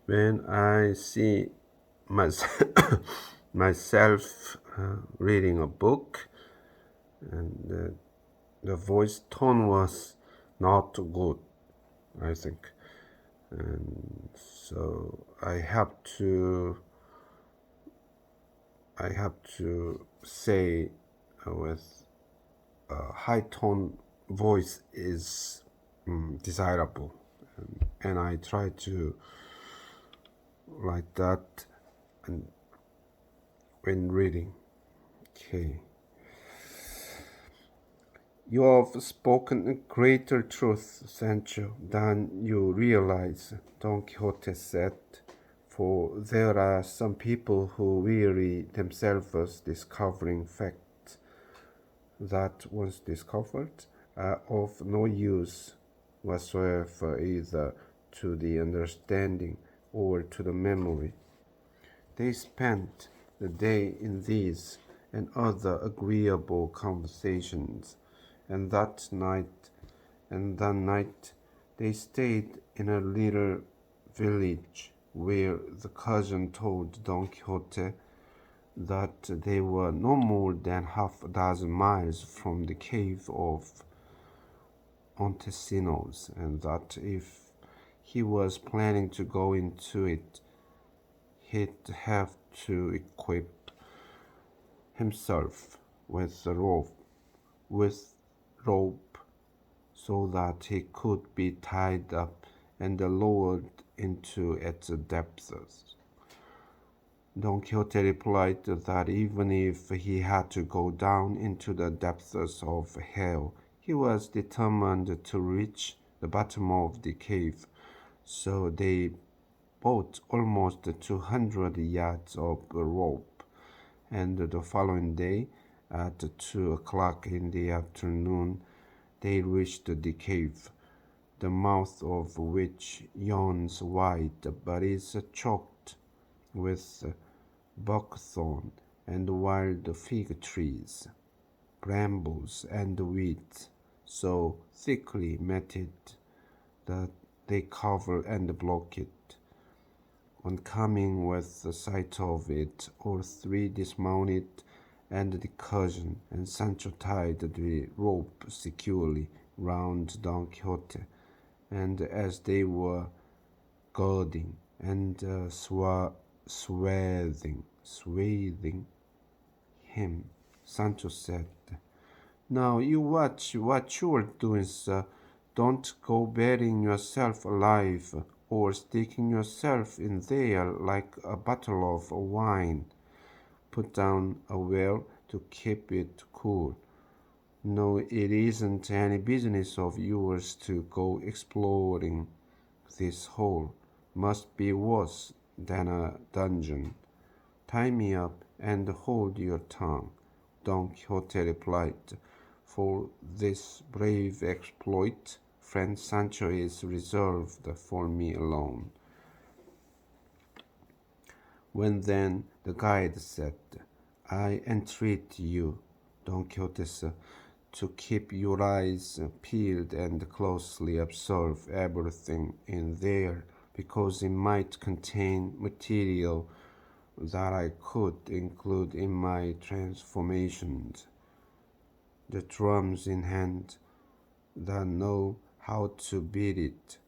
When I see myself, myself reading a book, and the voice tone was not good, I think. And so I have to say with a high tone voice is desirable, and I try to like that and when reading. Okay. You have spoken greater truth, Sancho, than you realize, Don Quixote said, for there are some people who weary themselves discovering facts that, once discovered, are of no use whatsoever either to the understanding or to the memory. They spent the day in these and other agreeable conversations, and that night they stayed in a little village where the cousin told Don Quixote that they were no more than half a dozen miles from the cave of Montesinos, and that if he was planning to go into it, he'd have to equip himself with rope so that he could be tied up and lowered into its depths. Don Quixote replied that even if he had to go down into the depths of hell, he was determined to reach the bottom of the cave. So they bought almost 200 yards of rope, and the following day, at 2 o'clock in the afternoon, they reached the cave, the mouth of which yawns wide but is choked with buckthorn and wild fig trees, brambles and weeds, so thickly matted that they cover and block it. On coming within sight of it, all three dismounted, and the cousin and Sancho tied the rope securely round Don Quixote, and as they were girding and swathing him, Sancho said, "Now you watch what you are doing, sir. Don't go burying yourself alive, or sticking yourself in there like a bottle of wine. Put down a well to keep it cool. No, it isn't any business of yours to go exploring. This hole must be worse than a dungeon. Tie me up and hold your tongue." Don Quixote replied, "For this brave exploit, friend Sancho is reserved for me alone." When then the guide said, "I entreat you, Don Quixote, to keep your eyes peeled and closely observe everything in there, because it might contain material that I could include in my transformations. The drums in hand that know how to beat it."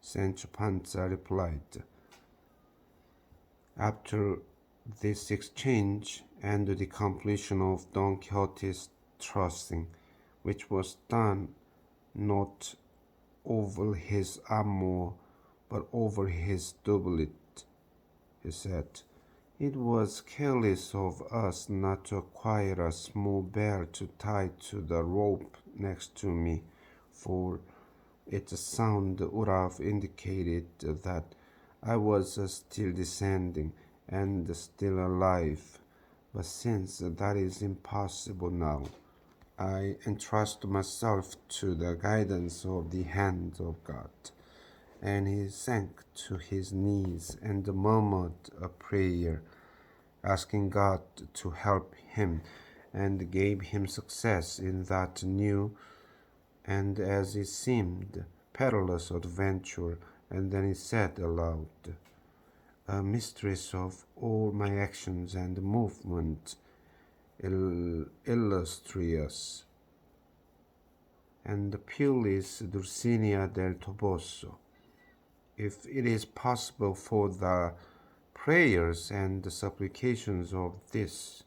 Sancho Panza replied. After this exchange and the completion of Don Quixote's trussing, which was done not over his armor but over his doublet, he said, "It was careless of us not to acquire a small bell to tie to the rope next to me, for its sound would have indicated that I was still descending and still alive. But since that is impossible now, I entrust myself to the guidance of the hand of God." And he sank to his knees and murmured a prayer, asking God to help him, and gave him success in that new and, as it seemed, perilous adventure, and then he said aloud, "A mistress of all my actions and movements, illustrious and peerless Dulcinea del Toboso, if it is possible for the prayers and the supplications of this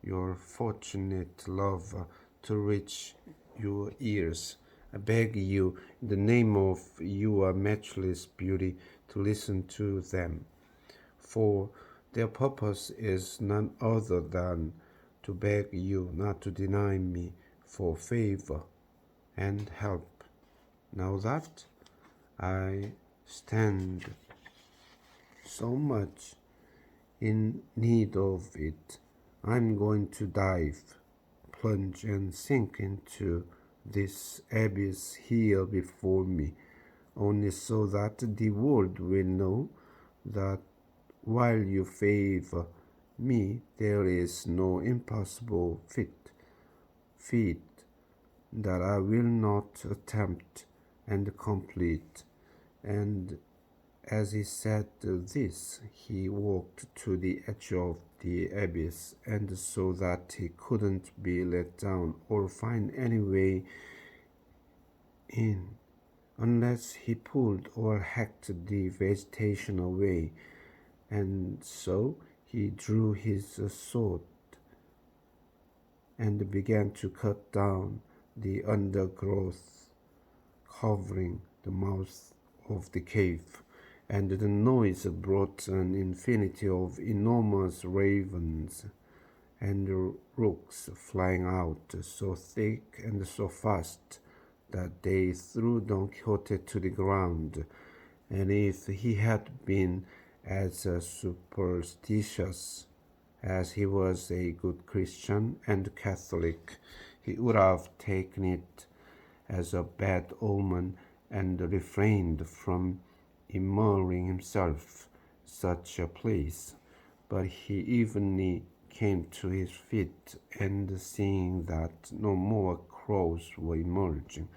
your fortunate lover to reach your ears, I beg you, in the name of your matchless beauty, to listen to them, for their purpose is none other than to beg you not to deny me for favor and help. Now that I stand so much in need of it, I'm going to dive, plunge, and sink into this abyss here before me, only so that the world will know that while you favor me, there is no impossible feat that I will not attempt and complete." And as he said this, he walked to the edge of the abyss, and saw that he couldn't be let down or find any way in unless he pulled or hacked the vegetation away. And so he drew his sword and began to cut down the undergrowth covering the mouth of the cave, and the noise brought an infinity of enormous ravens and rooks flying out so thick and so fast that they threw Don Quixote to the ground. And if he had been as superstitious as he was a good Christian and Catholic, he would have taken it as a bad omen and refrained from immuring himself such a place. But he evenly came to his feet, and seeing that no more crows were emerging,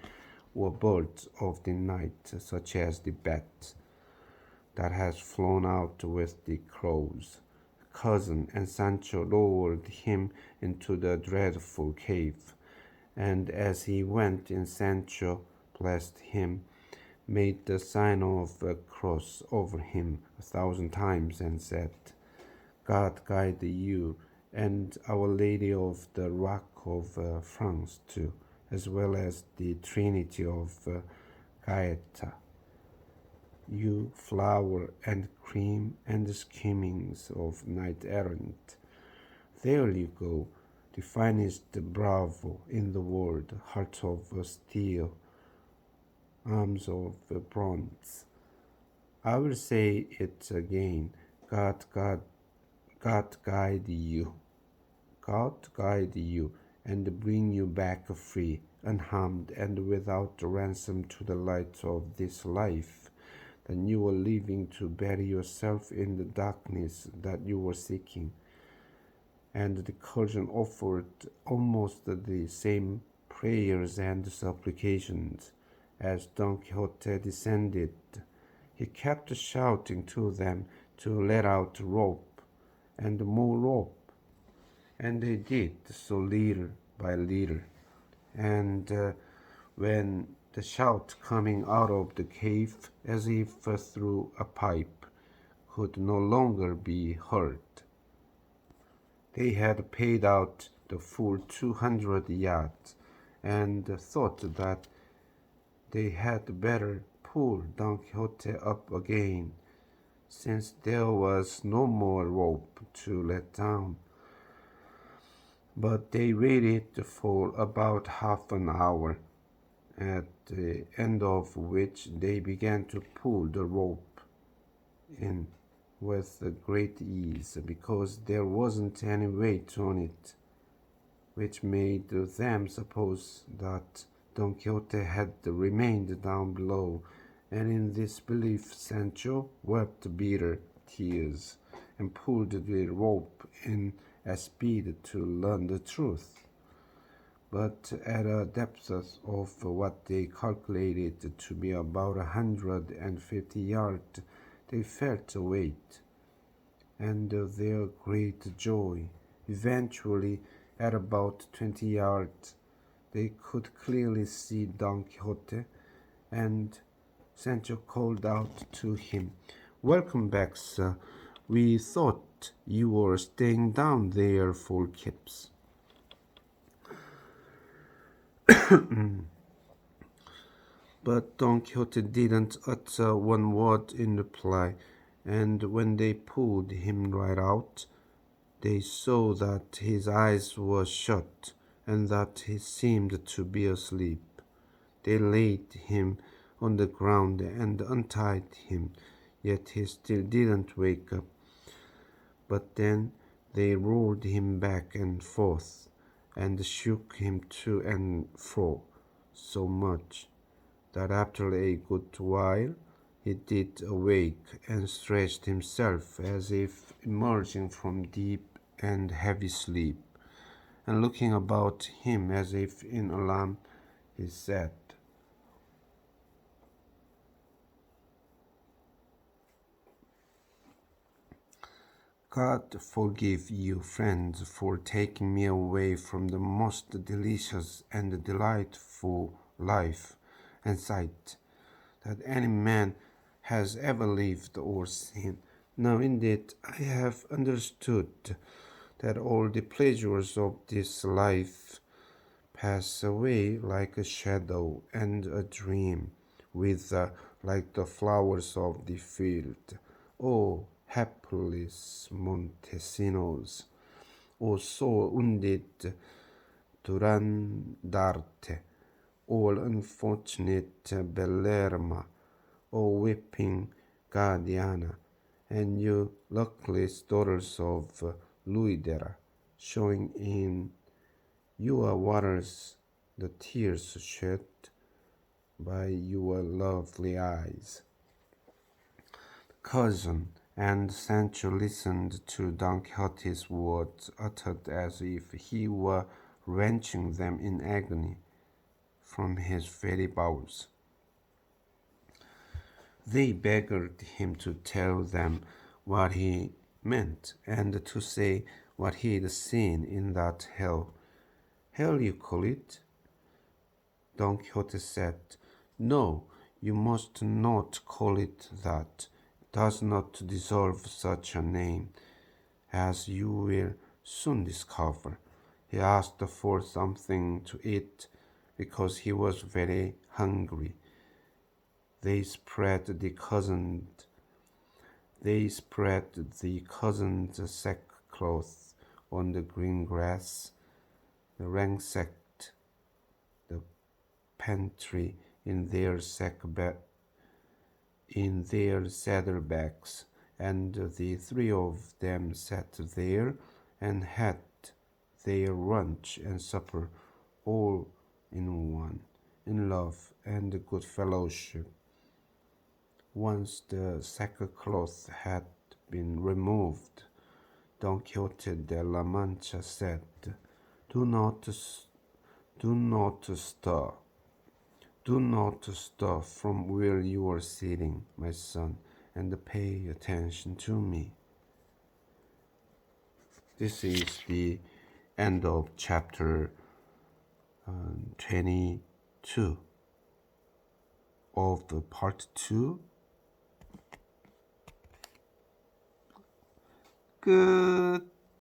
or birds of the night, such as the bat that has flown out with the crows, cousin and Sancho lowered him into the dreadful cave, and as he went in, Sancho blessed him, made the sign of a cross over him 1,000 times, and said, "God guide you, and Our Lady of the Rock of France too, as well as the Trinity of Gaeta, you flower and cream and schemings of knight-errant. There you go, the finest bravo in the world, heart of steel, arms of bronze. I will say it again, God guide you. God guide you, and bring you back free, unharmed, and without ransom to the light of this life that you were leaving to bury yourself in the darkness that you were seeking." And the curtain offered almost the same prayers and supplications. As Don Quixote descended, he kept shouting to them to let out rope and more rope, and they did so little by little. And when the shout coming out of the cave, as if through a pipe, could no longer be heard, they had paid out the full 200 yards, and thought that they had better pull Don Quixote up again, since there was no more rope to let down. But they waited for about half an hour, at the end of which they began to pull the rope in with great ease, because there wasn't any weight on it, which made them suppose that Don Quixote had remained down below, and in this belief Sancho wept bitter tears and pulled the rope in at speed to learn the truth. but at a depth of what they calculated to be about 150 yards, they felt a weight, and their great joy. Eventually, at about 20 yards, they could clearly see Don Quixote, and Sancho called out to him, "Welcome back, sir. We thought you were staying down there for keeps." But Don Quixote didn't utter one word in reply, and when they pulled him right out, they saw that his eyes were shut and that he seemed to be asleep. They laid him on the ground and untied him, yet he still didn't wake up. But then they rolled him back and forth and shook him to and fro so much that after a good while he did awake and stretched himself as if emerging from deep and heavy sleep, and looking about him as if in alarm, he said, "God forgive you, friends, for taking me away from the most delicious and delightful life and sight that any man has ever lived or seen. Now indeed I have understood that all the pleasures of this life pass away like a shadow and a dream, wither like the flowers of the field. O hapless Montesinos, O so wounded Durandarte, all unfortunate Bellerma, O weeping Guardiana, and you luckless daughters of Luidera, showing in your waters the tears shed by your lovely eyes." Cousin and Sancho listened to Don Quixote's words, uttered as if he were wrenching them in agony from his very bowels. They begged him to tell them what he meant, and to say what he'd seen in that hell. "Hell, you call it?" Don Quixote said. "No, you must not call it that. It does not deserve such a name, as you will soon discover." He asked for something to eat because he was very hungry. They spread the cousin's sackcloth on the green grass, ransacked the pantry in their saddlebags, and the three of them sat there and had their lunch and supper all in one, in love and good fellowship. Once the sackcloth had been removed, Don Quixote de la Mancha said, Do not stir. Do not stir from where you are sitting, my son, and pay attention to me." This is the end of chapter 22 of the part 2. 끝.